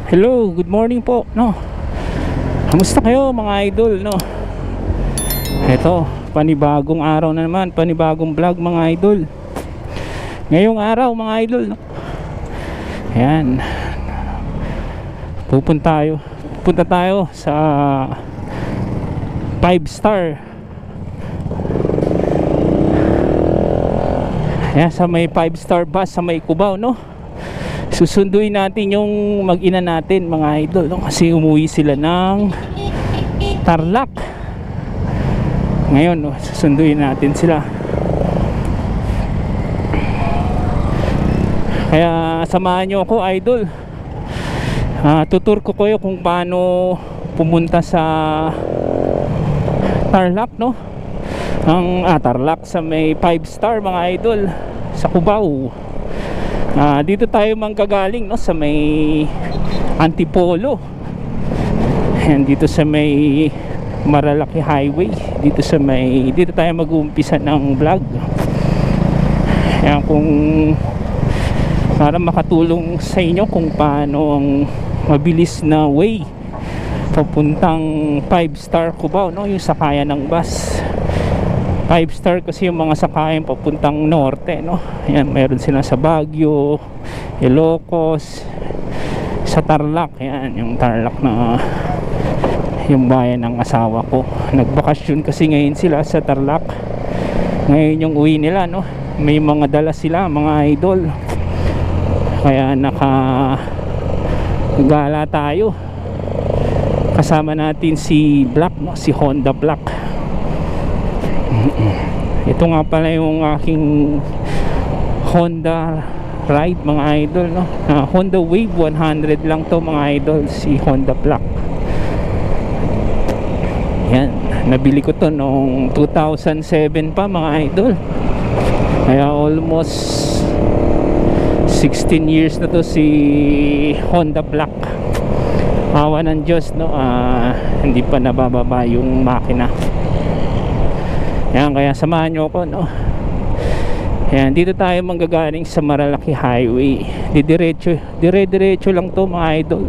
Hello, good morning po, no. Kamusta kayo mga idol, no? Eto, panibagong araw na naman, panibagong vlog mga idol. Ngayong araw mga idol, no. Ayan. Pupunta tayo sa 5-star. Ayan, sa may 5-star bus sa may Cubao, no. Susunduin natin yung mag-ina natin mga idol, no? Kasi umuwi sila ng Tarlac ngayon, no? Susunduin natin sila. Kaya samahan nyo ako idol. Tutur ko kayo kung paano pumunta sa Tarlac, no? Ang Tarlac sa may 5-star mga idol sa Cubao. Dito tayo manggagaling, no, sa may Antipolo. And dito sa may Maralaki Highway, dito tayo mag-uumpisa ng vlog. Ayan, kung para makatulong sa inyo kung paano ang mabilis na way papuntang 5-star Cubao, no, yung sakayan ng bus. 5-star kasi yung mga sakayan papuntang norte, no. Ayan, mayroon sila sa Baguio, Ilocos, sa Tarlac. Ayan, yung Tarlac na yung bayan ng asawa ko. Nagbakasyon kasi ngayon sila sa Tarlac. Ngayon yung uwi nila, no. May mga dala sila mga idol. Kaya gala tayo. Kasama natin si Black, no, si Honda Black. Ito nga pala yung aking Honda ride mga idol, no. Honda Wave 100 lang to mga idol, si Honda Black. Yan, nabili ko to noong 2007 pa mga idol. Kaya almost 16 years na to si Honda Black. Awa ng Diyos, no. Hindi pa nabababa yung makina. Ayan, kaya samahan nyo ako, no. Ayan, dito tayo manggagaling sa Maralaki Highway. Dire-diretso lang to mga idol.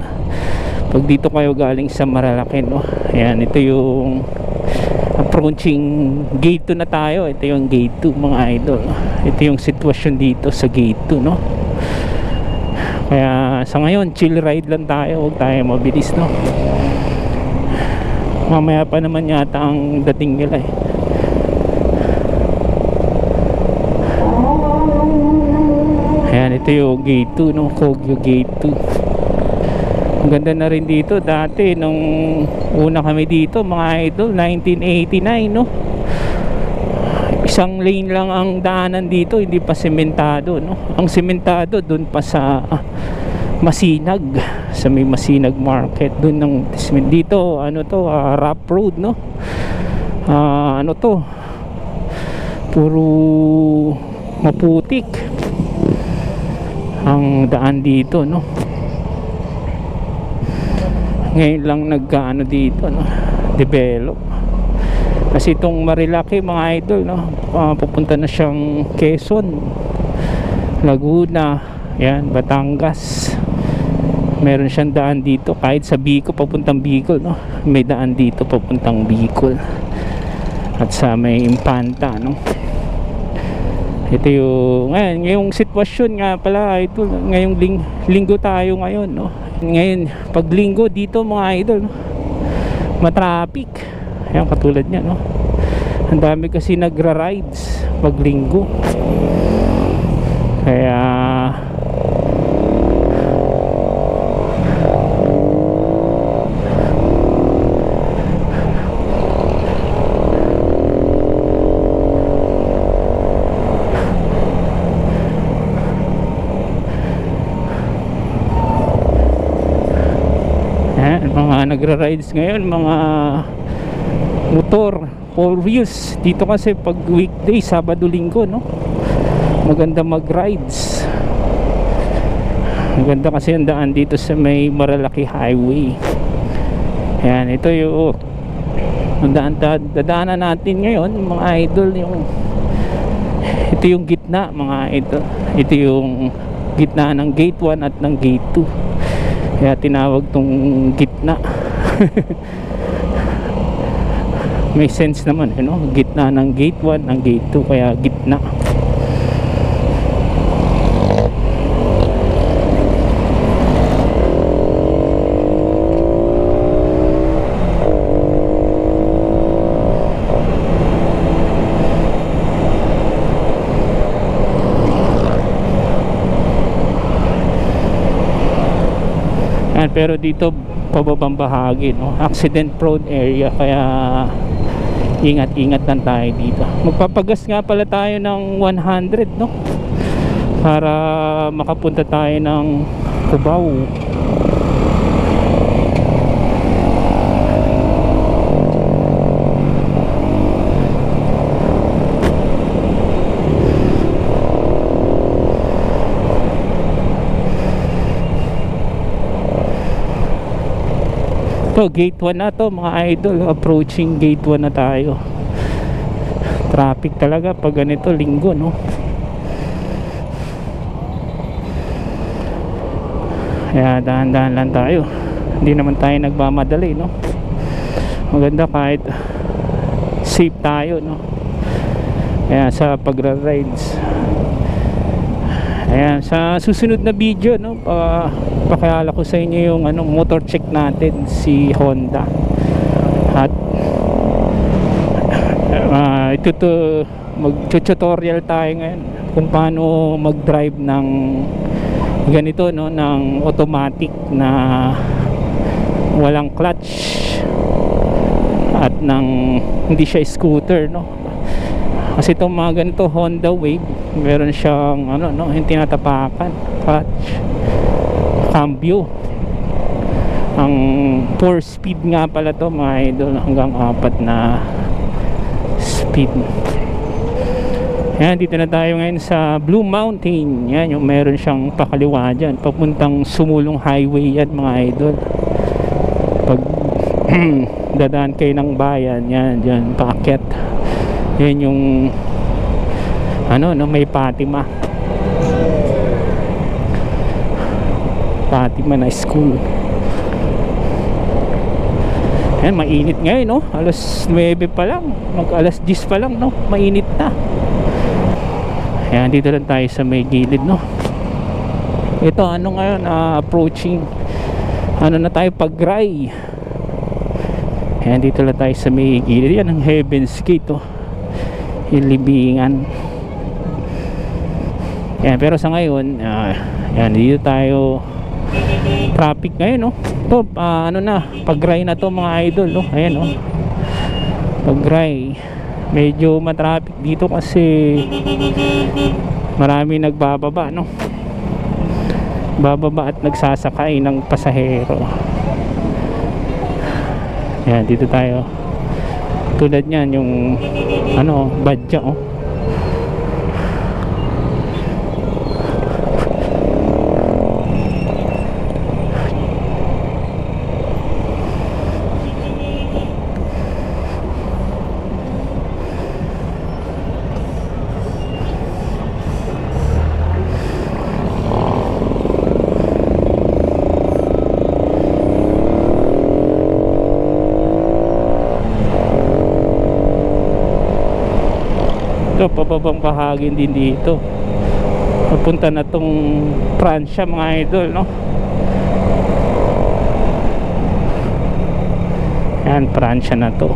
Pag dito kayo galing sa Maralaki, no. Ayan, ito yung approaching gate 2 na tayo. Ito yung gate 2 mga idol. Ito yung sitwasyon dito sa gate 2, no. Kaya sa ngayon chill ride lang tayo, huwag tayo mabilis, no. Mamaya pa naman yata ang dating nila eh. Ayan, ito yung gate 2, no, Kogyo gate 2. Ang ganda na rin dito. Dati nung una kami dito mga idol, 1989, no. Isang lane lang ang daanan dito, hindi pa sementado, no. Ang sementado dun pa sa Masinag, sa may Masinag Market. Dun ng dito, ano to, rough road, no. Ano to, puro maputik ang daan dito, no. Ngayon lang nagkaano dito, no, develop. Kasi itong Marilaki mga idol, no, pupunta na siyang Quezon, Laguna, yan, Batangas. Meron siyang daan dito kahit sa Bicol, papuntang Bicol, no. May daan dito papuntang Bicol. At sa may Impanta, no. Ito yung ngayong sitwasyon nga pala idol. Ngayong linggo tayo ngayon, no. Ngayon pag linggo dito mga idol, no, matraffic. Ayan, katulad niya, no. Ang dami kasi nagra-rides pag linggo. Kaya mga nagra-rides ngayon, mga motor 4 wheels dito kasi pag weekday, Sabado, Linggo, no, maganda mag-rides. Maganda kasi ang daan dito sa may Maralaki Highway. Ayan, ito yung dadaanan natin ngayon mga idol. Ito yung gitna mga idol. Ito yung gitna ng gate 1 at ng gate 2. Kaya tinawag tong gitna. May sense naman, gitna ng gate 1 ng gate 2, kaya gitna. Pero dito pababang bahagi, accident prone area, kaya ingat-ingat lang tayo dito. Magpapagas nga pala tayo ng 100, para makapunta tayo ng Cubao. To gate 1 na to mga idol, approaching gate 1 na tayo. Traffic talaga pag ganito linggo, kaya dahan-dahan lang tayo, hindi naman tayo nagmamadali, maganda kahit safe tayo, kaya sa pagra-rides. Ayan, sa susunod na video, pakilala ko sa inyo yung motor check natin, si Honda. At mag-tutorial tayo ngayon kung paano mag-drive ng ganito, ng automatic na walang clutch at ng hindi siya scooter, kasi itong mga ganito Honda Wave, meron siyang yung tinatapakan clutch, cambio. Ang 4 speed nga pala to mga idol, hanggang 4 na speed. Yan, dito na tayo ngayon sa Blue Mountain. Yan, yung meron siyang pakaliwa dyan, papuntang Sumulong Highway yan mga idol. Pag dadaan kayo ng bayan, yan, dyan, paakyat. Yan yung may Fatima na school. Yan, mainit ngayon, alas 9 pa lang, mag alas 10 pa lang, mainit na. Yan, dito lang tayo sa may gilid, ito ngayon, approaching na tayo, Pagray. Yan, dito lang tayo sa may gilid. Yan ang Heaven's Gate, yung libingan. Yan, pero sa ngayon, yan, dito tayo, traffic ngayon, ito, Pagray na to mga idol, ayan, Pagray. Medyo matraffic dito kasi marami nagbababa, bababa at nagsasakay ng pasahero. Yan, dito tayo, tulad niyan yung Badya, ito pababang bahagi din dito, papunta na tong Pransya mga idol, yan, Pransya na to.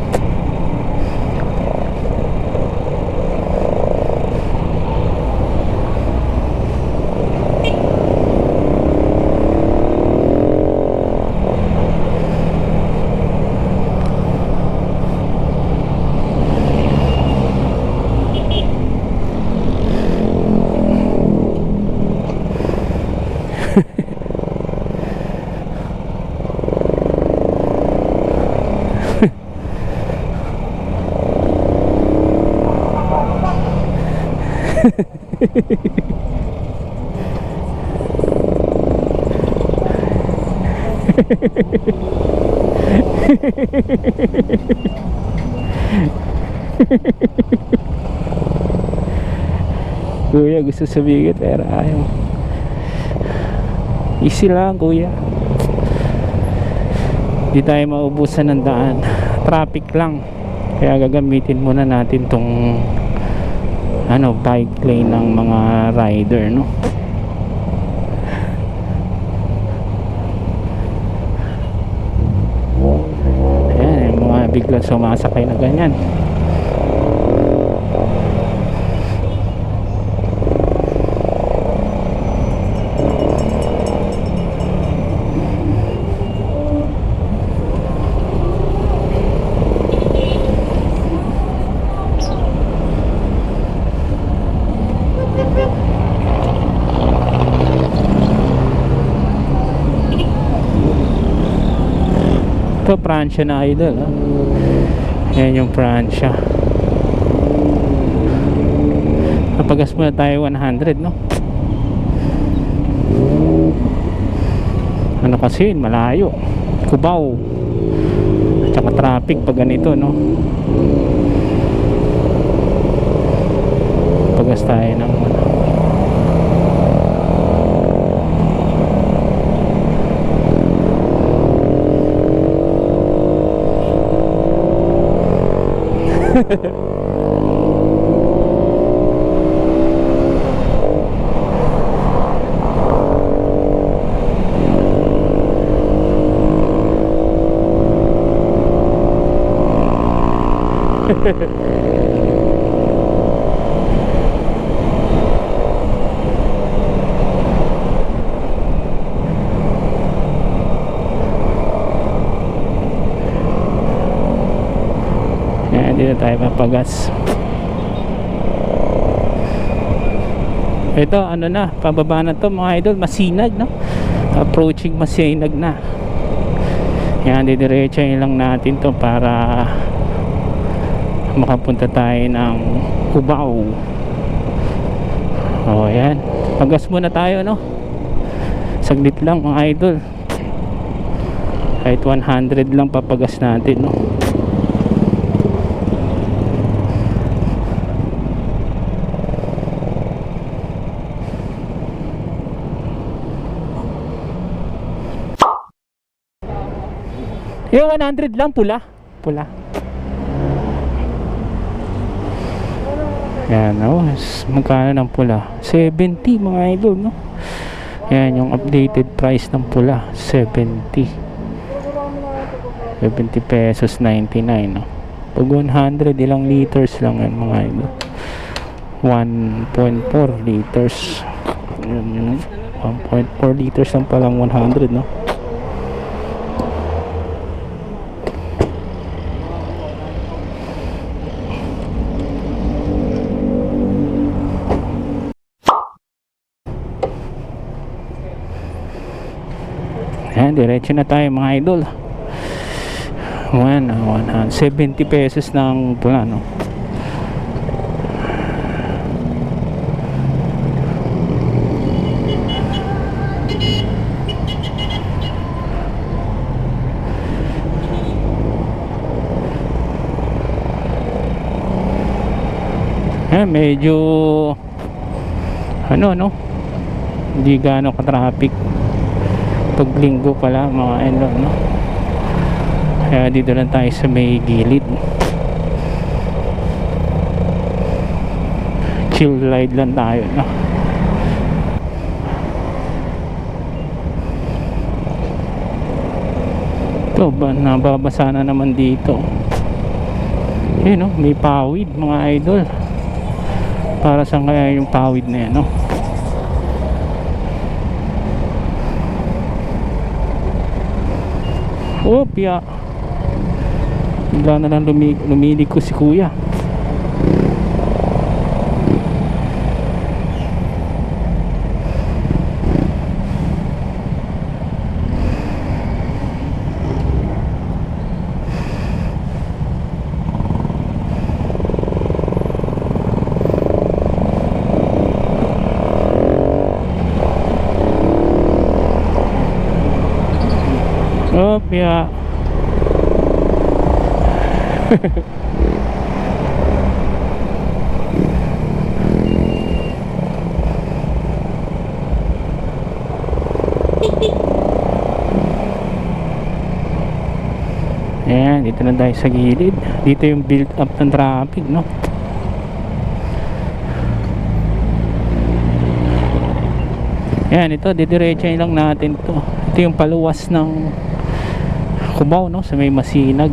Kuya, gusto sabihin pero ayaw. Easy lang kuya. Di tayo maubusan ng daan, traffic lang, kaya gagamitin muna natin tong bike lane ng mga rider, no? Ayan, yung mga biglang sumasakay na ganyan. Ito Pransya na idol, ha? Yan yung Pransya. Napagas muna tayo 100, no? Ano kasi malayo, Cubao, tsaka traffic pag ganito, no? Pagas tayo ng dito tayo mapagas. Ito pababa na to mga idol, Masinag, no? Approaching Masinag na. Yan, didiretsahin lang natin to para makapunta tayo ng Cubao. Yan, pagas muna tayo, no? Saglit lang mga idol, kahit 100 lang papagas natin, no? Yung 100 lang, pula. Yan, magkano ng pula? 70 mga idol, no? Yan yung updated price ng pula, 70 pesos 99, no? Pag 100, ilang liters lang yan mga idol? 1.4 liters. 1.4 liters lang palang 100, no? Ayan, diretso na tayo mga idol. 70 pesos ng pula, no? Ayan, medyo hindi gaano ka-traffic pag linggo pala mga idol, no? Kaya dito lang tayo sa may gilid, chill ride lang tayo, no? Ito ba, nababasa na naman dito. No? May pawid mga idol. Para saan kaya yung pawid na yan, no? Opya, bigla na lang lumilig ko si kuya. Opya. Ayan, dito na tayo sa gilid. Dito yung build up ng traffic, no? Ayan, ito, didiretsahin lang natin to. Ito yung paluwas ng Cubao, no? Sa may Masinag.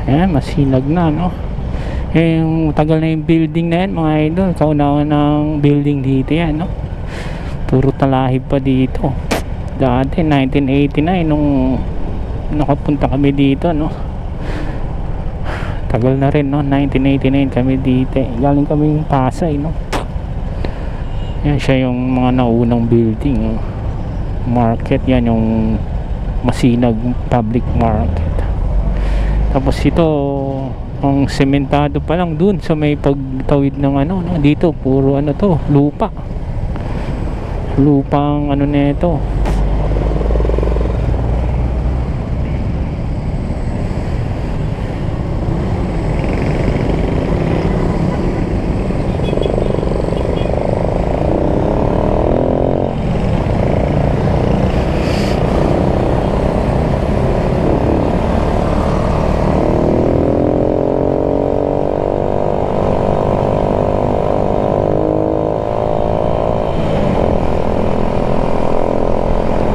Ayan, Masinag na, no? Yung tagal na yung building na yan, mga idol. Kaunawan ng building dito yan, no? Puro talahib pa dito. Dati 1989 nung nakapunta kami dito, no? Tagal na rin, no? 1989 kami dito. Galing kaming Pasay, no? Yan siya yung mga naunang building, no? Market yan, yung Masinag Public Market. Tapos ito ang sementado pa lang dun sa may pagtawid ng ano, no? Dito puro ano to, lupa. Lupang ano nito.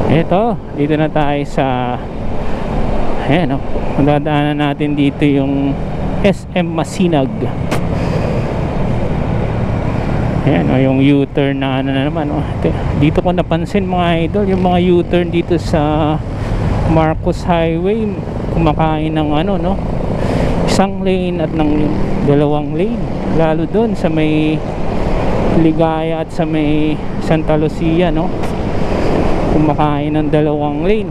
Ito, dito na tayo sa ayan, oh, madadaanan natin dito yung SM Masinag. Ayan, oh, yung U-turn na ano na naman, oh. Dito ko napansin mga idol, yung mga U-turn dito sa Marcos Highway, kumakain ng ano, no, isang lane at ng dalawang lane, lalo doon sa may Ligaya at sa may Santa Lucia, no, kumakain ng dalawang lane.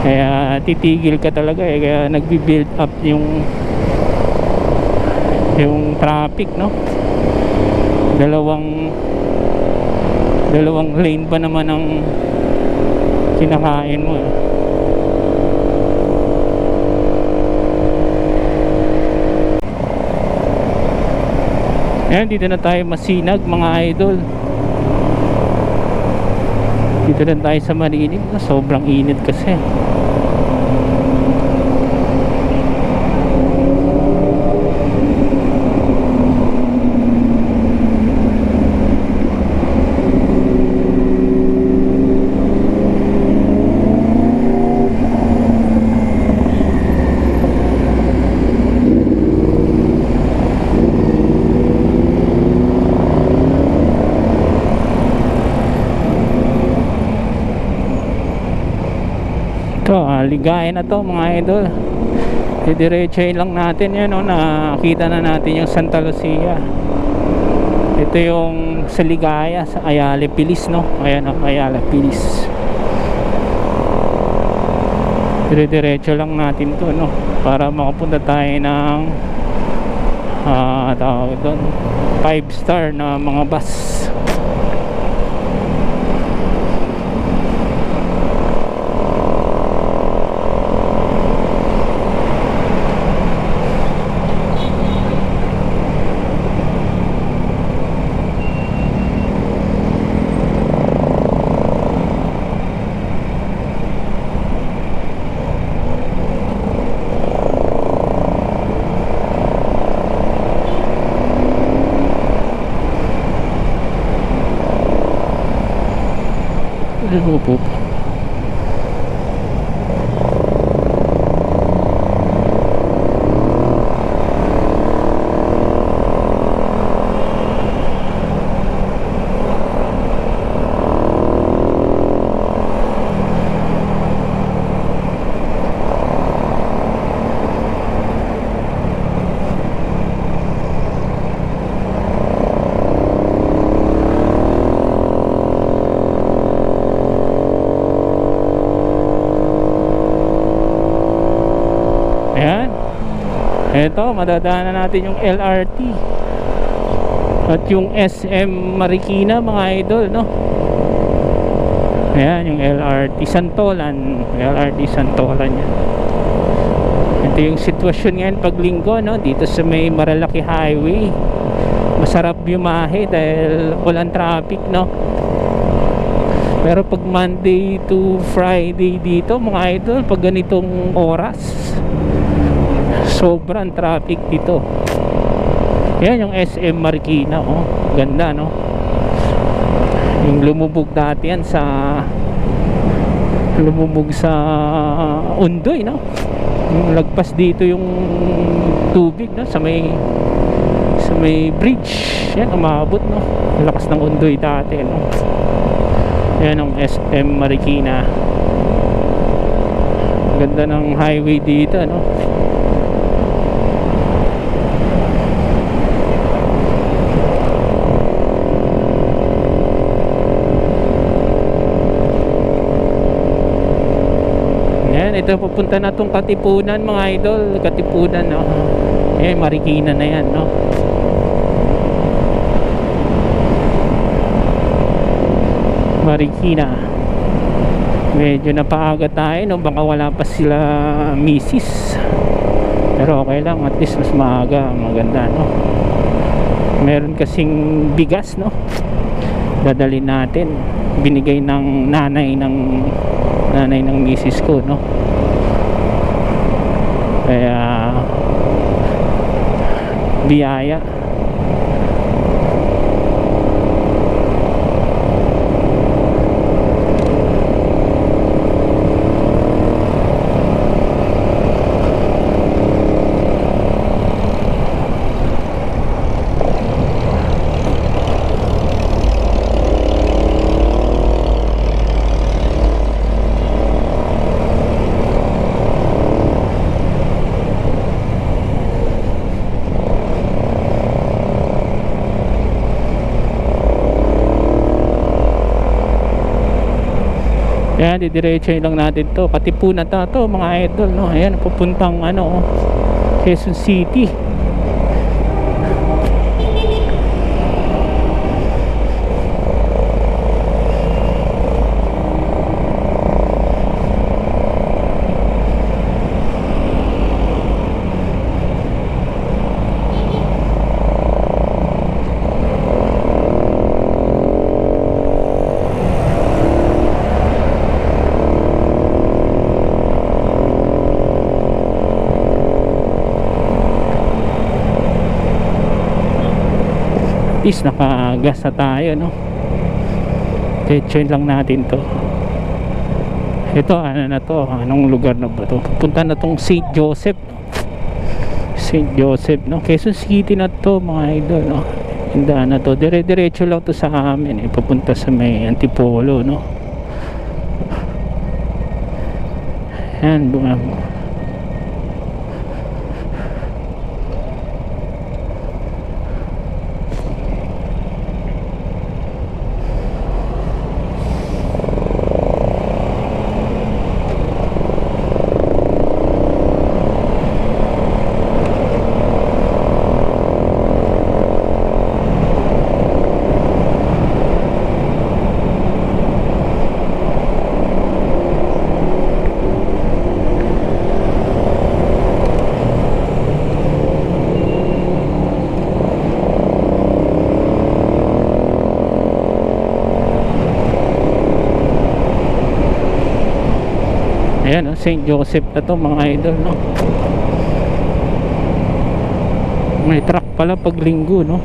Kaya titigil ka talaga, eh. Kaya nagbi-build up yung traffic, no? Dalawang lane pa naman ang kinakain mo, eh. Ayan, dito na tayo Masinag, mga idol. Dito na tayo sa Marinig, no? Sobrang init kasi. Ito, Ligaya na to mga idol. Didiretsahin lang natin yan, no? Nakita na natin yung Santa Lucia. Ito yung sa Ligaya, sa Ayala Pilis, no? Ayan, no? Ayala Pilis. Diretso lang natin to, no? Para makapunta tayo ng tawag doon, 5-star na mga bus. Opo. Ayan. Ito, madadaanan natin yung LRT. At yung SM Marikina mga idol, no? Ayan yung LRT Santolan. LRT Santolan yan. Ito yung sitwasyon ngayon pag linggo, no? Dito sa may Marilaki Highway. Masarap biyahe dahil walang traffic, no? Pero pag Monday to Friday dito mga idol, pag ganitong oras, sobrang traffic dito. Yan yung SM Marikina, oh. Ganda, no? Yung lumubog dati yan sa Undoy, no? Yung lagpas dito yung tubig, no? Sa may bridge. Yan, umabot, no? Lakas ng Undoy dati, no? Yan ang SM Marikina. Ganda ng highway dito, no? Ito pupunta na tong Katipunan mga idol. Katipunan, no? Marikina na yan, no? Marikina. Medyo napaaga tayo, no? Baka wala pa sila misis. Pero okay lang, at least mas maaga. Maganda, no? Meron kasing bigas, no? Dadalhin natin. Binigay ng nanay ng misis ko, no? Kaya biyaya. Ayan, didiretso lang natin to. Katipunan na to mga idol, no? Ayan, pupuntang ano, Quezon City. Is nakagas na tayo, no? Check lang natin to. Ito ano na to, anong lugar na ba to? Punta na tong St. Joseph, no? Quezon City na to mga idol, no? Hinda na to, dire-diretso lang to sa amin, papunta sa may Antipolo, no? Yan, ayan, no? St. Joseph na to mga idol, no? May truck pala pag linggo, no?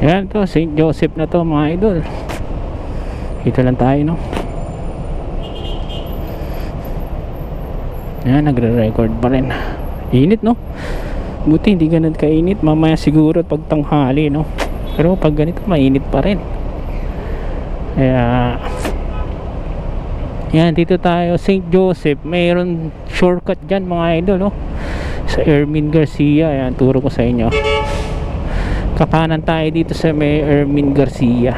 Yan to, St. Joseph na to mga idol. Dito lang tayo, no? Yan, nagre-record pa rin. Init, no? Buti hindi ganun kainit. Mamaya siguro pag tanghali, no? Pero pag ganito mainit pa rin. Kaya yan, dito tayo St. Joseph. Mayroon shortcut dyan mga idol, no? Sa Ermin Garcia. Yan, turo ko sa inyo. Kakanan tayo dito sa may Ermin Garcia.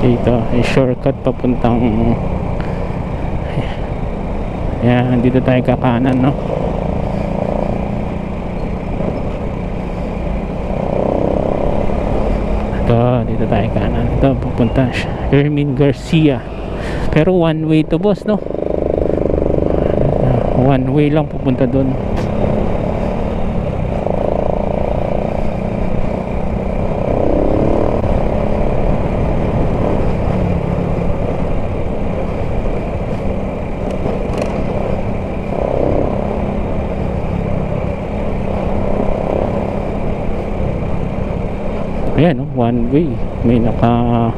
Dito ay shortcut papuntang, yan, dito tayo kakanan, no? Ito, dito tayo kanan. Ito papunta Ermin Garcia, pero one way to boss, no? One way lang pupunta doon. Ayan, no? One way. May naka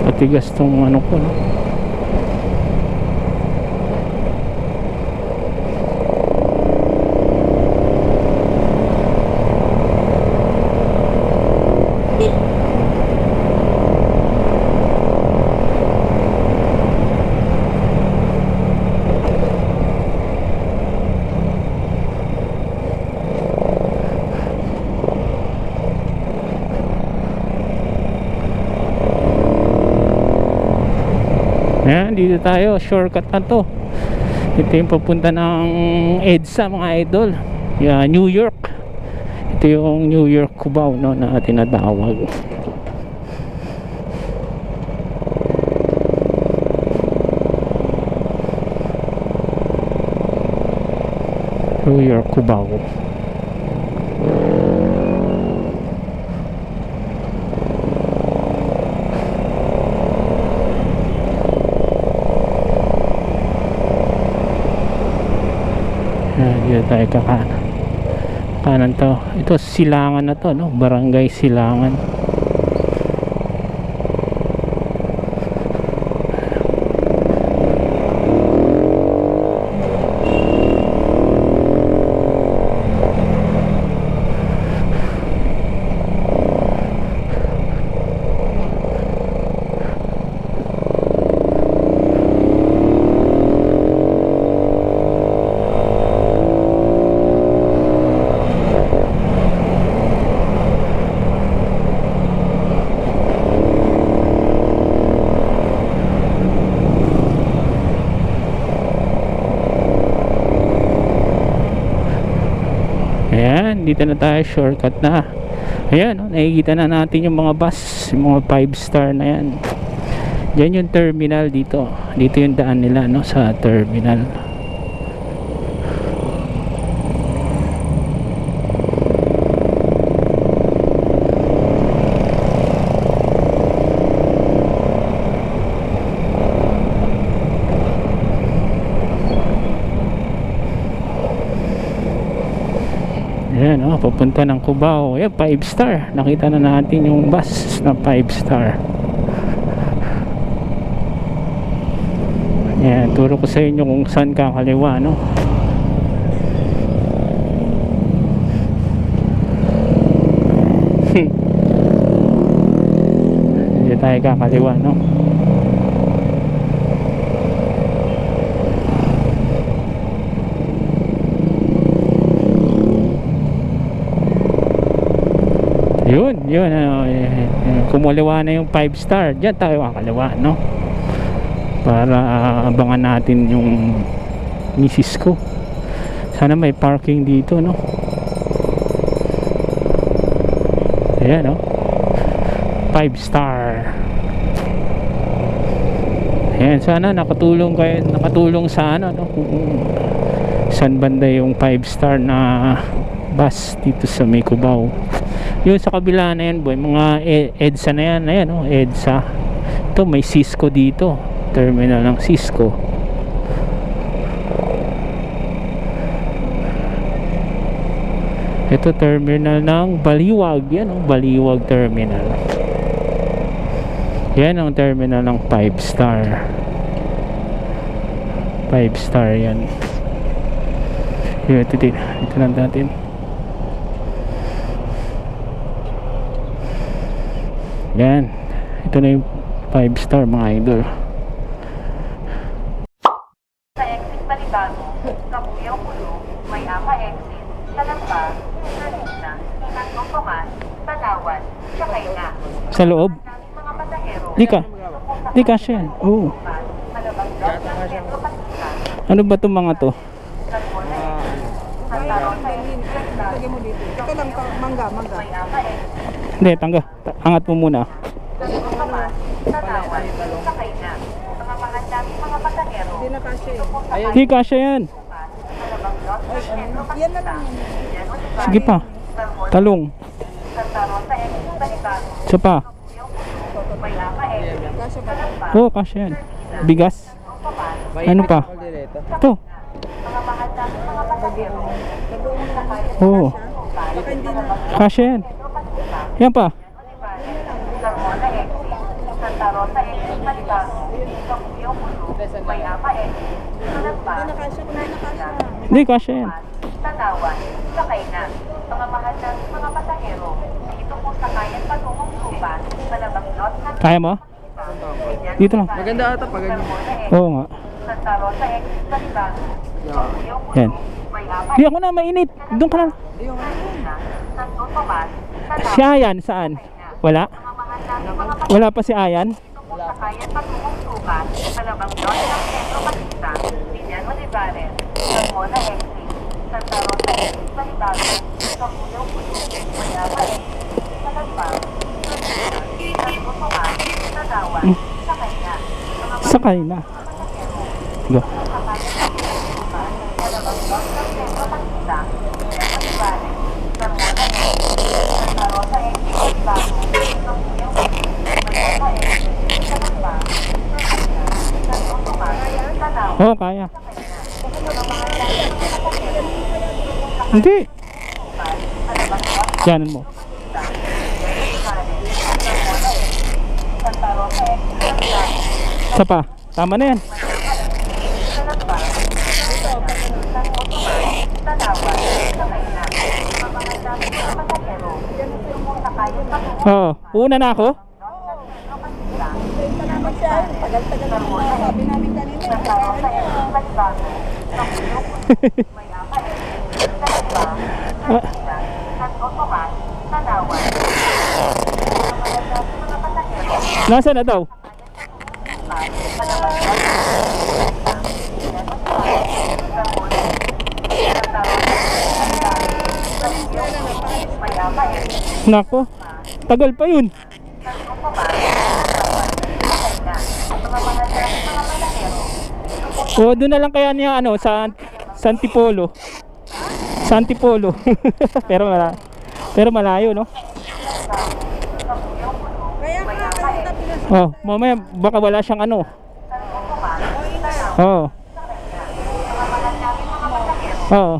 matigas tong ano ko, no? Ayan, dito tayo, shortcut na to. Ito yung papunta ng EDSA mga idol. Yeah, New York. Ito yung New York Cubao, no, na tinatawag. New York Cubao. Dito tayo kakanan. Kanan to. Ito Silangan na to, no? Barangay Silangan. Ayan, dito na tayo, shortcut na. Ayan, oh, nakikita na natin yung mga bus, yung mga 5 star na yan. Yan yung terminal dito. Dito yung daan nila, no, sa terminal. Ayan, oh, papunta ng Cubao. Ayan, 5 star. Nakita na natin yung bus na 5 star. Ayan, turo ko sa inyo kung saan kakaliwa, no? Hindi tayo kakaliwa, no? Yun, kumuliwa na yung 5 star. Diyan tayo kakaliwa, no? Para abangan natin yung misis ko. Sana may parking dito, no? Ayan, no? 5 star. Ayan, sana nakatulong sa ano, no, kung saan banda yung 5-star na bus dito sa may Cubao. Yun sa kabila na yan boy, mga EDSA na yan. Ayan, oh, EDSA. Ito may Cisco dito, terminal ng Cisco. Ito terminal ng Baliwag. Yan, oh, Baliwag terminal. Yan ang terminal ng 5-star. 5-star yan. Ito lang natin. Yan. Ito na yung 5-star mga idol. Sa exit Balibago, Kabuyaw Pulo, may APA exit, Talamba, Narita, Kantong Tomas, Palawan, sakay na. Sa loob? Mga pasahero, Di kasya yan. Oo. Malabang Dok ng Sentro Pasika, Ano ba itong mga to? Laguna exit, Santa Rosa exit, Lagyan mo dito. Ito lang, mangga. may APA exit, Hindi, angat mo muna. Kantong Tomas, Palawan, sakay na. Mga mahandang mga pasahero, Hindi na kasi. Di kasya yan. Malabang Dok ng Sentro Yan na Pasika, lang. Sige pa. Talong. Santa Rosa exit, Balibago, Isa pa. may APA exit, Kasi ba? Oo, kasya yan. Bigas. Ano pa? Ito. mga mahandang mga pasahero, Oo. Baka hindi na. Kasya yan. Yan pa. Carmona exit, Santa Rosa exit, Balibago, Kabuyaw Pulo, may APA exit, Talamba, Hindi na kasi. Hindi na kasi. Hindi, kasya yan. Tanawan, sakay na. Mga mahal ng mga pasahero, dito po sakayan patungong Tuban, Malabang Lot ng Kaya mo? Dito lang. Maganda ata pag ganyan. Carmona exit, Oo nga. Santa Rosa exit, Balibago, Kabuyaw Pulo, Yan. may APA Di ako na mainit. Doon ka na. Santo Tomas, Tanawan, Si Ayan, saan? Wala? mga mahal ng mga Wala pa si Ayan? dito po sakayan patungong Tuban, Malabang Lot ng Sentro Pasita, Villan Olivares, Carmona exit, Santa Rosa exit, Balibago, Kabuyaw Pulo, may APA exit, Talamba, Santo Tomas, Tanawan, sakay na. Mga Sakay na. Go. Oo, kaya. Hindi. Diyanan mo. Isa pa. Tama na yan. Oo. Una na ako? Salamat siya. Tagal-tagal na mga sabi namin kanina. Nasaan na daw? Nako. Tagal pa yun. O doon na lang kaya niya ano sa Antipolo. Sa Antipolo. pero malayo, no? Kaya nga, kasi tapilas. Oh, mamaya baka wala siyang ano. Oo. Oo.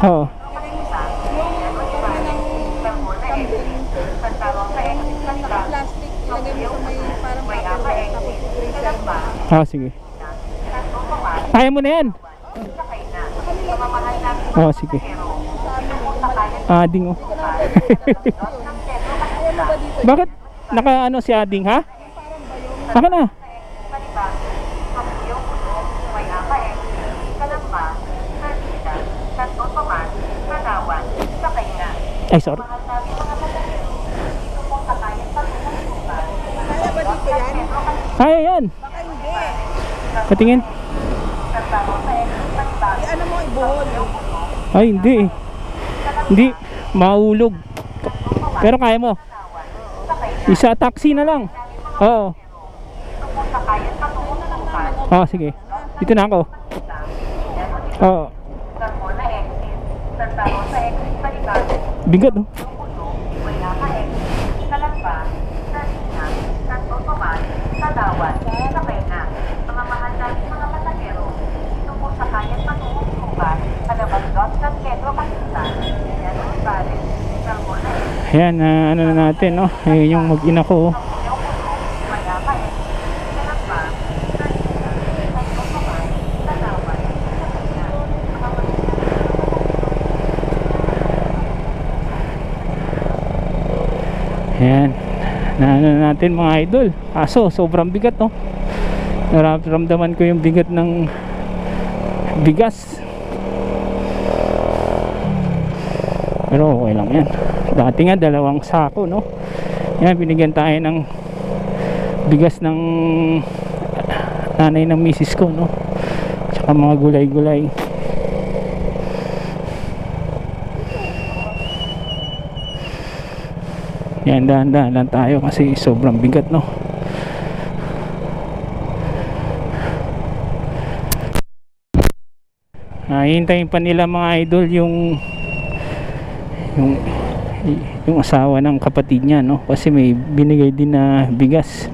Oo. Plastic, ilagay mo sa may parang paper, tapos i-freezer ba? Ah, sige. Kaya mo na yan. Oh, sige. Ading, oh. Bakit? Naka ano si Ading, ha? Baka na. Ay, sorry. Kaya ba dito yan? Kaya yan. Baka hindi. Patingin. Ano mo, ibuhol. Ay, hindi. Hindi. Mahulog. Pero kaya mo. Isa taxi na lang. Oo. Ito po sa kayan patungong sukat. Oh, sige. Dito na ako. Oo. Carmona exit. Santa Rosa exit Balibago. Bigat, oh. Lugulo, Guayama exit. Calamba, Sarina, Santo Tomas, Tadawat, Sapena. Mga mahal namin mga pasahero. Ito po sa kayan patungong sukat. Alabangdot, San Pedro, Pakistan. Yan ang Ibares. Carmona exit. Ayan, ano na natin, no? Ayun yung mag-ina ko, oh. Guayama exit. Calamba, Sarina, Santo Tomas, Tadawat, Sapena. Mga mahal Ayan. Naano na natin mga idol. Kaso, sobrang bigat, no? Nararamdaman ko yung bigat ng bigas. Pero okay lang yan. Dati nga 2 sako, no? Yan, binigyan tayo ng bigas ng nanay ng misis ko, no? Tsaka mga gulay-gulay. Yan, dahan-dahan lang tayo kasi sobrang bigat, no? Hintayin pa nila mga idol yung asawa ng kapatid niya, no? Kasi may binigay din na bigas.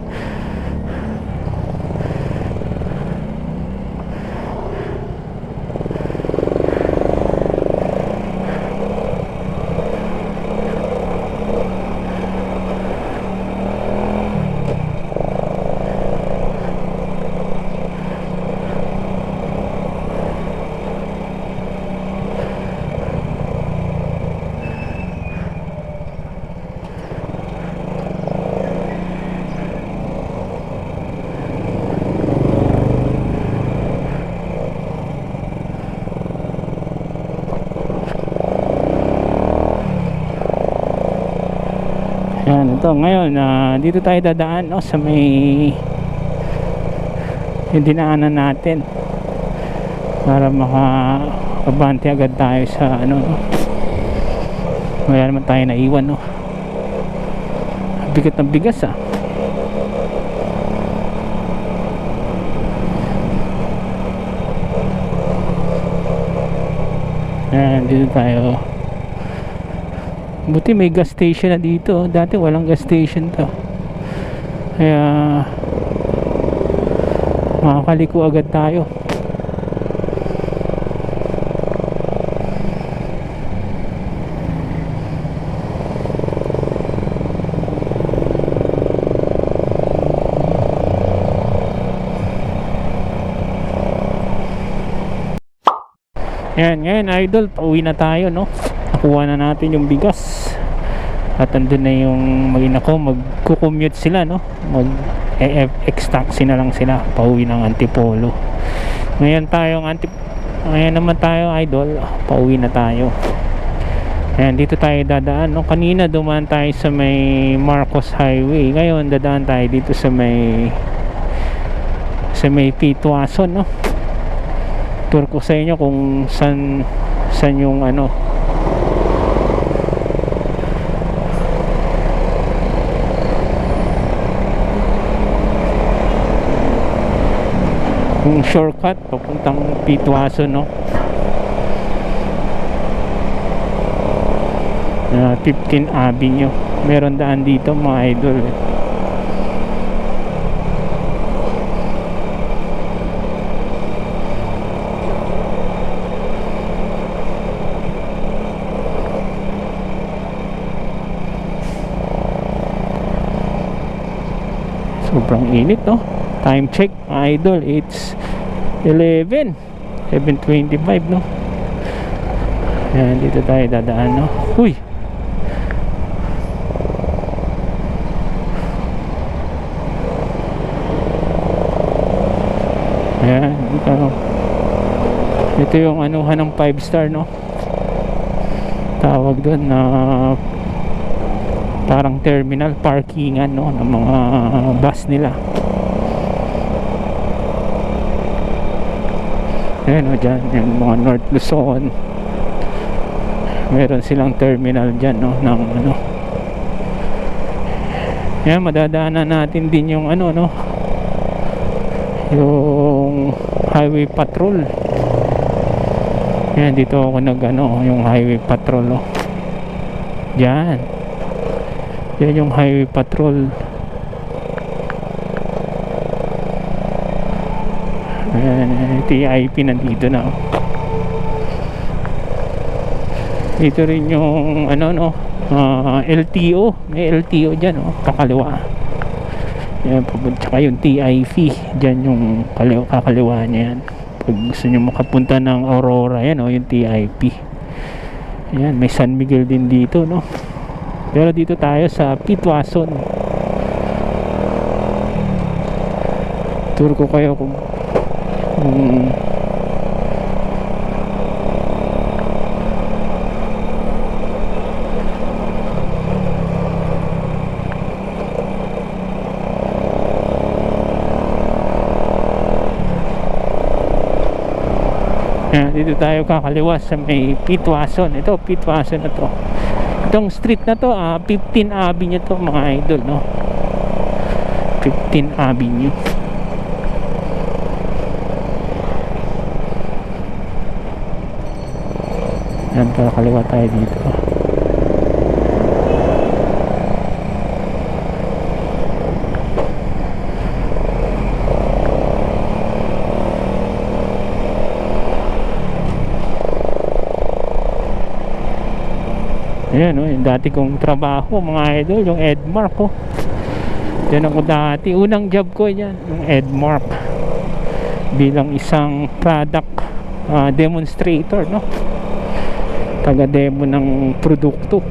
Yan, ito ngayon dito tayo dadaan, no, sa may yung dinaanan natin para makabante agad tayo sa ano, no? Wala naman tayo naiwan, no? Bigat ng bigas, ah. Yan, dito tayo. Buti may gas station na dito. Dati walang gas station to. Kaya makakaliko agad tayo. Yan, ngayon idol, pauwi na tayo, no? Nakuha na natin yung bigas. At andun na yung mag-ina ko, magkukommute sila, no? Mag-EFX taxi na lang sila, pauwi ng Antipolo. Ngayon naman tayo idol, pauwi na tayo. Ayan, dito tayo dadaan, no? Kanina dumaan tayo sa may Marcos Highway. Ngayon dadaan tayo dito sa may Pituason, no? Tour ko sa inyo kung saan yung ano, yung shortcut papuntang Pituason, no? 15 Avenue. Meron daan dito mga idol, eh. Sobrang init, no? Time check mga idol, it's 7:25, no? Ayan, dito tayo dadaan, no? Uy! Ayan, ito yung anuhan ng 5 star, no? Tawag doon na parang terminal parkingan, no, ng mga bus nila. Ayan, o dyan yung mga North Luzon, meron silang terminal dyan, no, ng ano, Yan, madadaanan natin din yung ano, no, yung highway patrol. Yan, dito ako nag-ano, yung highway patrol, no. Yan. Yan yung highway patrol. Ayan, TIP nandito na, oh. Dito rin yung ano, no, LTO. May LTO dyan, oh, kakaliwa. Yan, tsaka yung TIP dyan yung kakaliwa niya yan. Pag gusto nyo makapunta ng Aurora, yan, oh, yung TIP. Yan, may San Miguel din dito, no. Pero dito tayo sa Pitwason. Tour ko kayo kung yan, dito tayo kakaliwa sa may Pitwason. Ito, Pitwason na to. Itong street na to, 15 Avenue to, mga idol, no. 15 Avenue. Yan, kakaliwa tayo dito. Ayan, oh, yung dati kong trabaho, mga idol, yung Edmark, oh. Yan ako dati, unang job ko yan, yung Edmark, bilang isang product demonstrator, no, taga-demo ng produkto.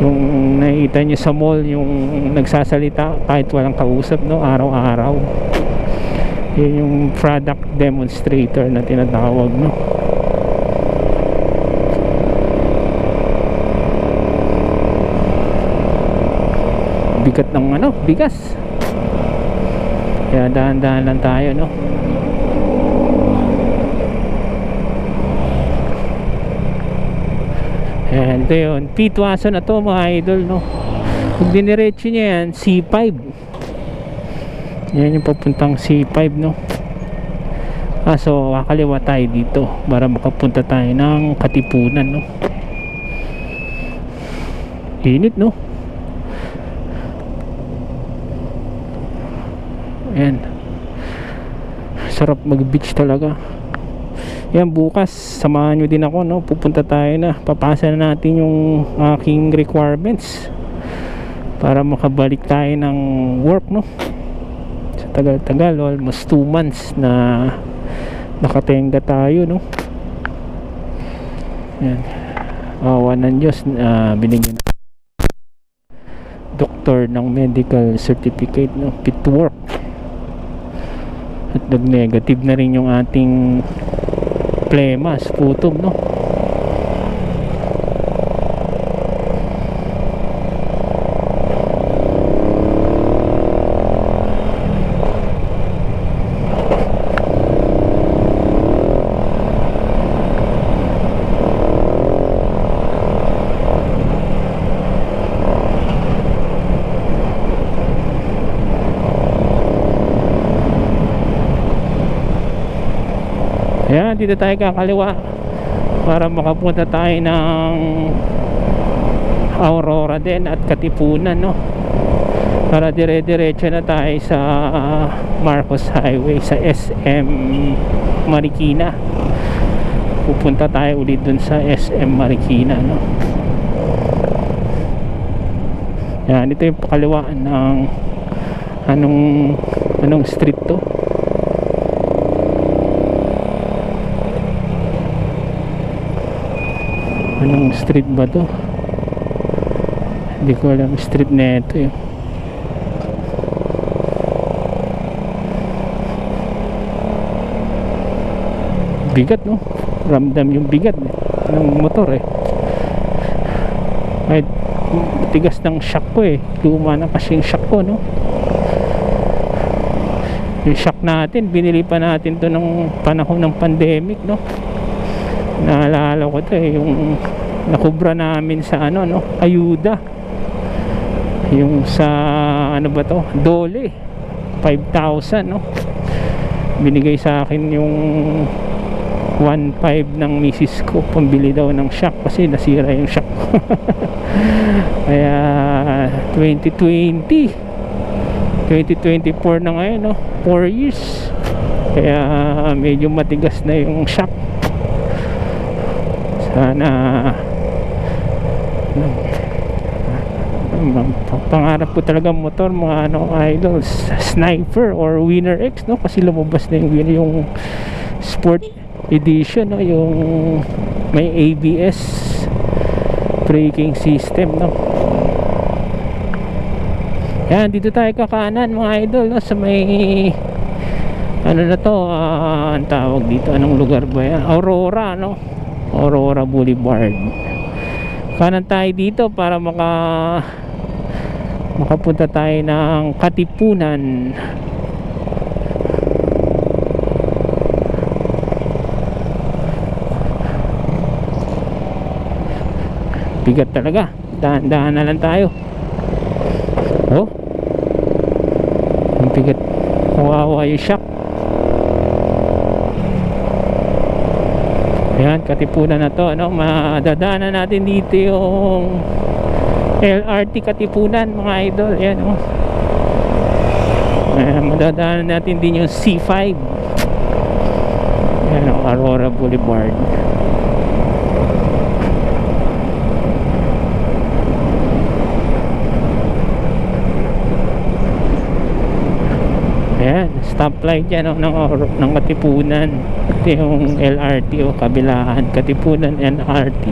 Yung nakita nyo sa mall, yung nagsasalita kahit walang kausap, no, araw-araw. Yun yung product demonstrator na tinatawag, no. Bigat ng ano, bigas. Kaya dahan-dahan lang tayo, no. Ayan, ito yun, Pitwason na to, mga idol, no. Pag diniretso niya yan, C5. Yan yung papuntang C5, no. So kakaliwa tayo dito para makapunta tayo ng Katipunan, no. Init, no. Ayan, sarap mag beach talaga. Yan, bukas samahan nyo din ako, no. Pupunta tayo na, papasa na natin yung aking requirements para makabalik tayo ng work, no. Sa tagal-tagal, almost 2 months na nakatenga tayo, no. Yan, awa ng Diyos, binigyan doktor ng medical certificate, no, fit to work. At nag-negative na rin yung ating plema, sputum, no. Ayan, dito tayo kakaliwa para makapunta tayo ng Aurora din at Katipunan, no. Para dire-diretso na tayo sa Marcos Highway, sa SM Marikina. Pupunta tayo ulit dun sa SM Marikina, no. Yan, ito yung pakaliwaan ng anong street to. Anong street ba to? Hindi ko alam street na ito, eh. Bigat, no? Ramdam yung bigat, eh, ng motor, eh. Kahit tigas ng shock ko, eh. Luma na kasi yung shock ko, no? Yung shock natin, binili pa natin to ng panahon ng pandemic, no? Naalala ko to, eh, yung nakubra namin sa ano, no, ayuda Yung sa ano ba to, Dole 5,000 no, binigay sa akin yung 1,500 ng misis ko, pambili daw ng shock kasi nasira yung shock. Kaya 2024 na ngayon no, 4 years, kaya medyo matigas na yung shock. Sana pangarap ko talaga motor mga idol, Sniper or Winner X no, kasi lumabas na yung sport edition no, yung may ABS braking system no. Yan, dito tayo kakanan mga idol no, sa may ano na to, ang tawag dito, anong lugar ba yan, Aurora no, Aurora Boulevard. Kanan tayo dito para makapunta tayo ng Katipunan. Bigat talaga, dahan-dahan na lang tayo. Oh, ang bigat, kawawa yung shock. Ayan, Katipunan na to ano, madadaanan natin dito yung LRT Katipunan mga idol. Ayan oh, madadaanan natin din yung C5. Ayan oh, Aurora Boulevard. Ayan, stoplight yan oh, ng Katipunan. Ito yung LRT o kabilaan, Katipunan LRT.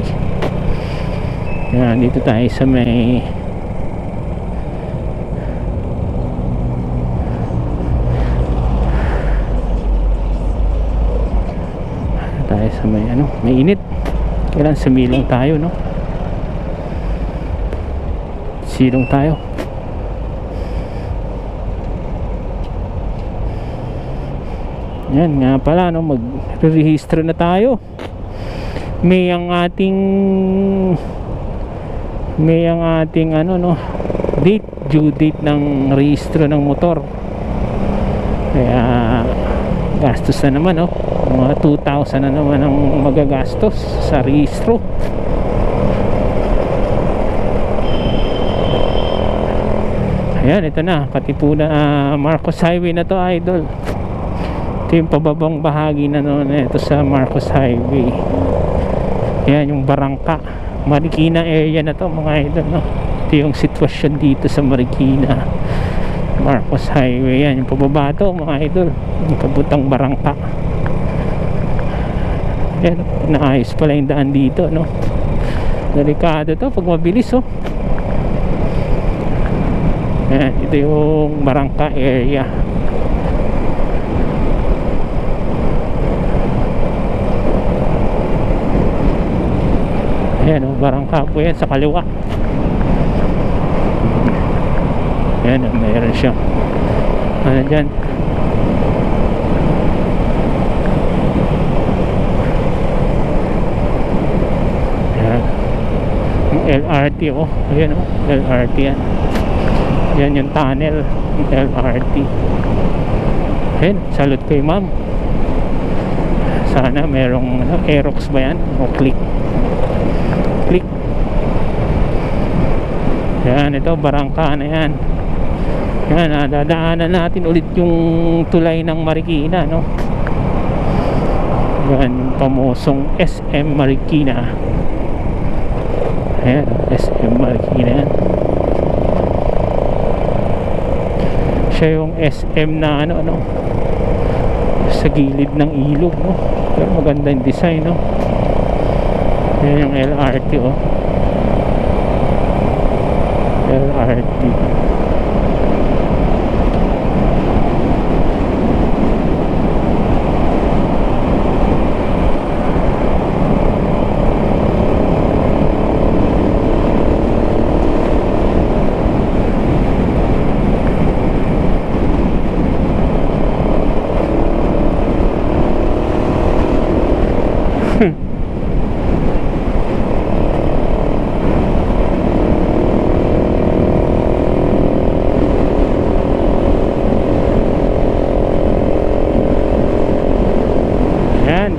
Ayan, dito tayo sa may ano, may init. Kailan sumilong tayo no, silong tayo. Yan nga pala no, mag-rehistro na tayo. May ang ating ano no, due date ng rehistro ng motor. Kaya gastos na naman no, mga 2,000 na naman ang magagastos sa rehistro. Ayan, ito na Katipunan, Marcos Highway na to idol. Yung pababang bahagi na noon ito sa Marcos Highway. Yan yung Barangka Marikina area na to mga idol no? Ito yung sitwasyon dito sa Marikina Marcos Highway. Yan yung pababa to mga idol, yung kabutang Barangka. Yan, naayos pala yung daan dito no, delikado to pag mabilis oh. Yan, ito yung Barangka area. Ayan o, Barangka po yan sa kaliwa. Ayan o, mayroon siya ano dyan, ayan yung LRT o, ayan o, LRT yan. Yan yung tunnel yung LRT. Ayan, salute kay ma'am. Sana merong ano, Aerox ba yan o click. Yan, ito Barangka na yan. Yan, dadaanan natin ulit yung tulay ng Marikina no. Yan, yung pamosong SM Marikina. Ayan, SM Marikina yan. Siya yung SM na ano sa gilid ng ilog no. Pero maganda yung design no. Yan yung LRT oh, LRT.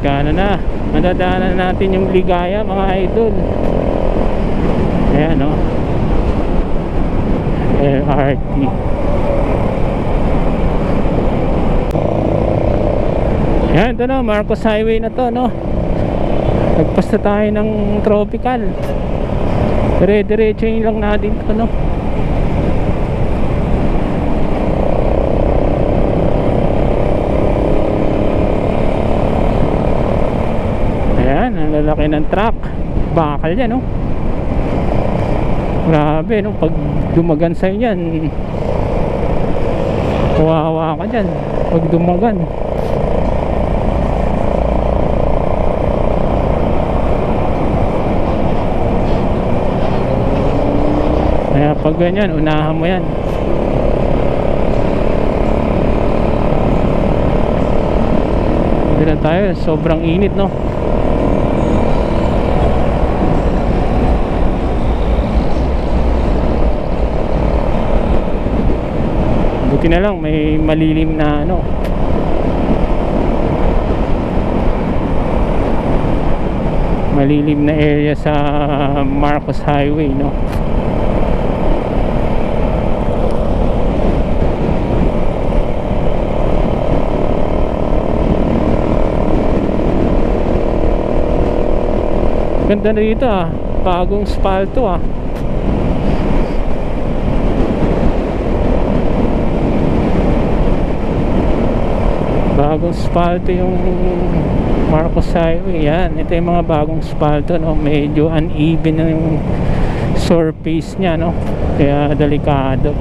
magkano na, madadaanan natin yung Ligaya mga idol. Ayan, no? LRT. Ayan, ito na, Marcos Highway na to, no? Nagpas na tayo ng tropical. Dire-diretso yun lang natin to, no? Ayan, ang lalaki ng truck. Bakal yan, no? Grabe, no? Pag dumagan sa'yo yan, kawawa ka dyan pag dumagan. Kaya pag ganyan, unahan mo yan. Hindi lang tayo, sobrang init, no? Buti na lang may malilim na ano, malilim na area sa Marcos Highway, no? Ganda na dito, ah. Bagong spalto, ah. Bagong spalto yung Marcos Highway. Yan, ito yung mga bagong spalto, no? Medyo uneven na yung surface nya, no? Kaya delikado.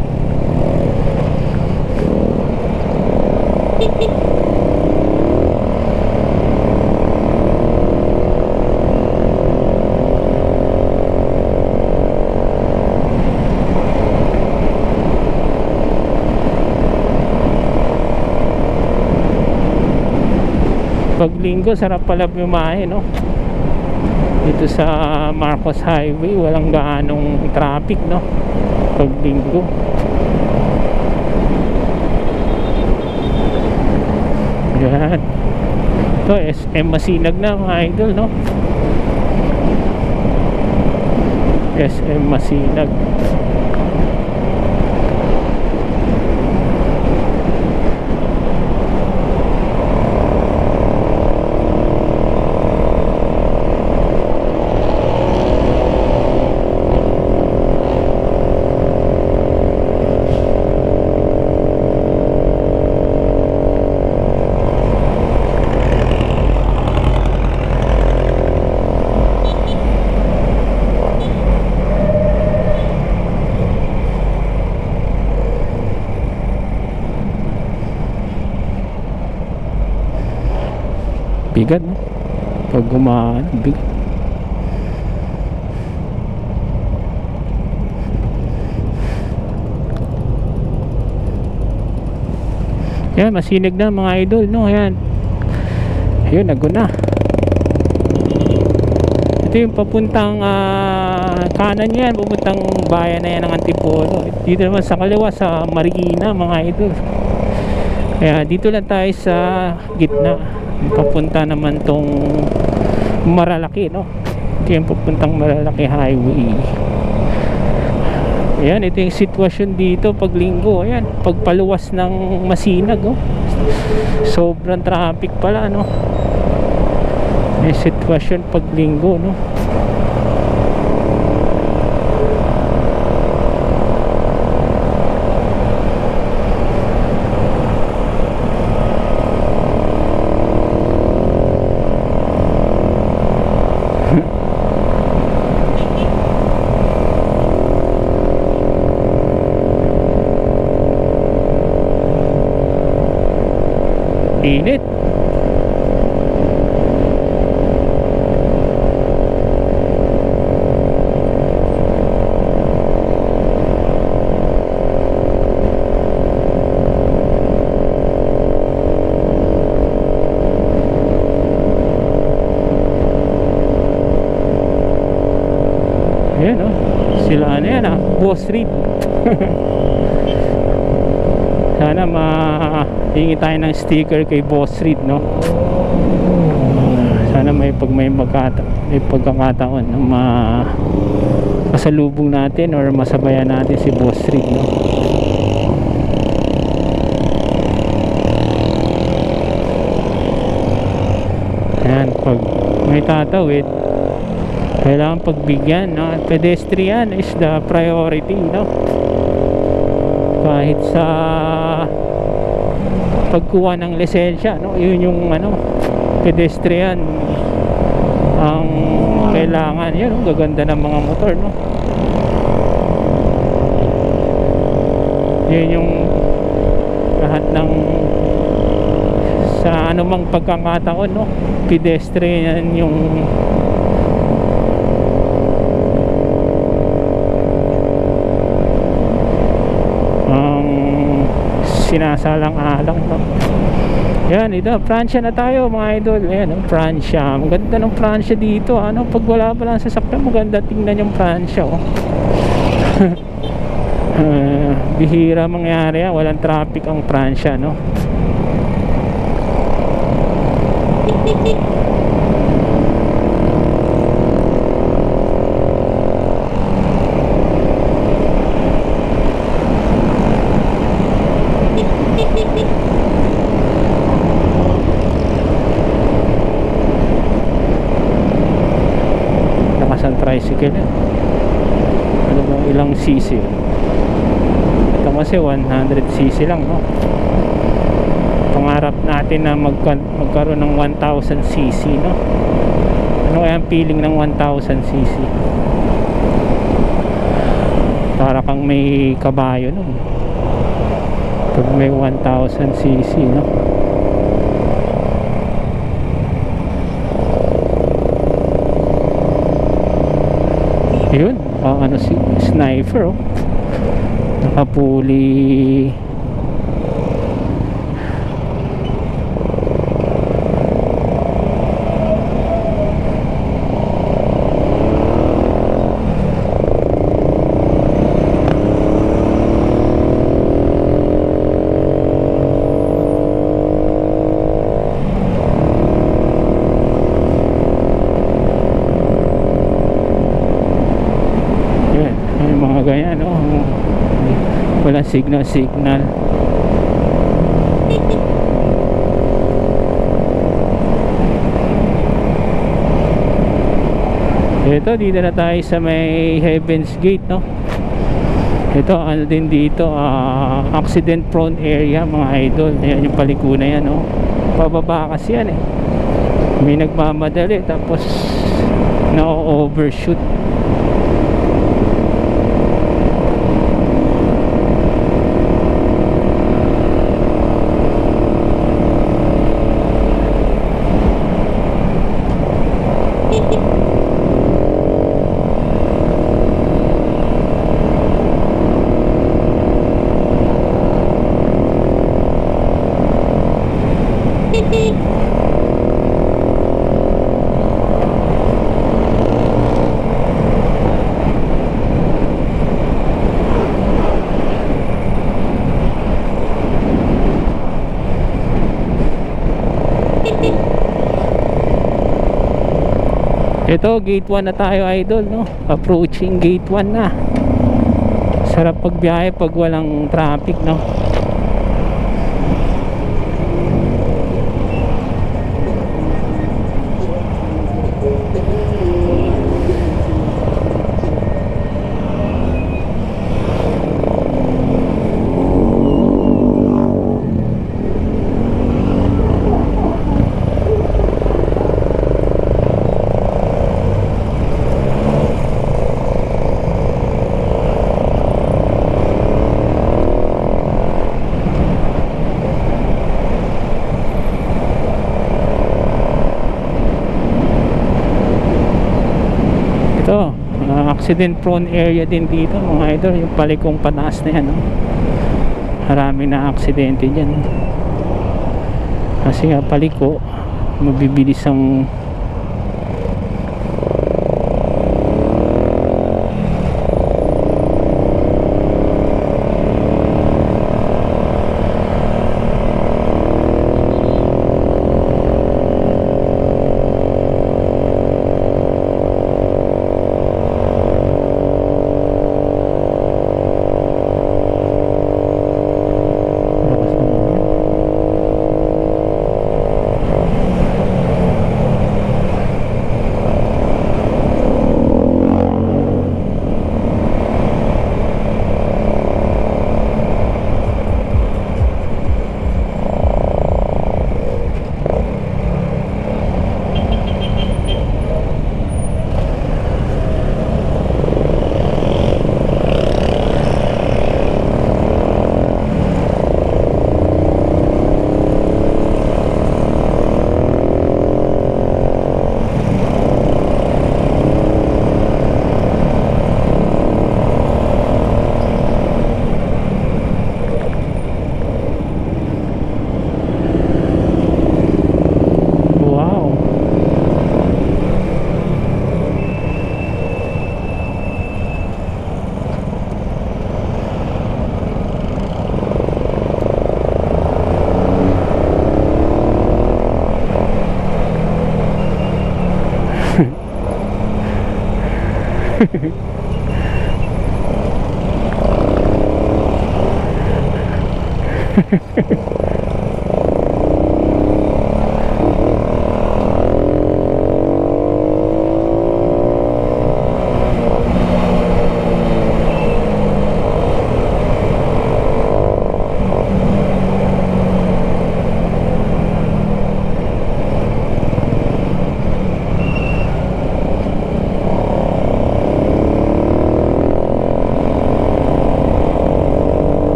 Pag linggo, sarap pala bumahe, no? Dito sa Marcos Highway, walang gaanong traffic, no? Pag linggo. Yan. Ito, SM Masinag na mga idol, no? SM Masinag. Bigat, no? Pag gumaan, bigat. Yan, masinig na mga idol, no? Ayan. Ayun, naguna. Ito yung papuntang kanan yan, papuntang bayan na yan ng Antipolo. Dito naman sa kaliwa, sa Marikina mga idol. Kaya dito lang tayo sa gitna. Papunta naman tong Maralaki, no? Ito yung papuntang Maralaki Highway. Ayan, ito yung sitwasyon dito pag linggo. Ayan, pagpaluwas ng Masinag, oh. Sobrang traffic pala, no? May sitwasyon pag linggo, no? Init. Ayan, oh. Sila ano yan, ah, Boss Street. Sana hingi tayo ng sticker kay Boss Street, no? Sana may pagkakataon na masalubong natin or masabayan natin si Boss Rig, no? Ayan, pag may tatawid, kailangan pagbigyan, no? Pedestrian is the priority, no? Kahit sa pagkuha ng lisensya, no? Yun yung pedestrian ang kailangan. Yun, ang gaganda ng mga motor, no? Yun yung lahat ng sa anumang pagkakataon, no? Pedestrian yung sinasalang-alang, no? Yan, ito, Pransya na tayo mga idol. Ayan, Pransya. Maganda ng Pransya dito, ano? Pag wala pa lang sasakyan, maganda tingnan yung Pransya, oh. Bihira mangyari yan. Walang traffic ang Pransya, no? Ang tricycle yan. Ano ba, ilang cc yun? Ito kasi 100cc lang, no? Pangarap natin na magkaroon ng 1000cc, no? Ano kaya ang feeling ng 1000cc? Para kang may kabayo, no? Pag may 1000cc, no? Yun, si sniper, oh. Nakapuli. Ganyan, oh. Walang signal. Ito, dito na tayo sa may Heaven's Gate, no? Ito, ano din dito, accident prone area mga idol. Ayan yung paliko na yan, no? Pababa kasi yan, eh. May nagmamadali tapos na-overshoot. Ito, gate 1 na tayo idol, no? Approaching gate 1 na. Sarap pagbiyahe pag walang traffic, no? Accident prone area din dito mga idol, yung palikong pataas na yan, no? Marami na aksidente dyan kasi nga paliko, mabibilis ang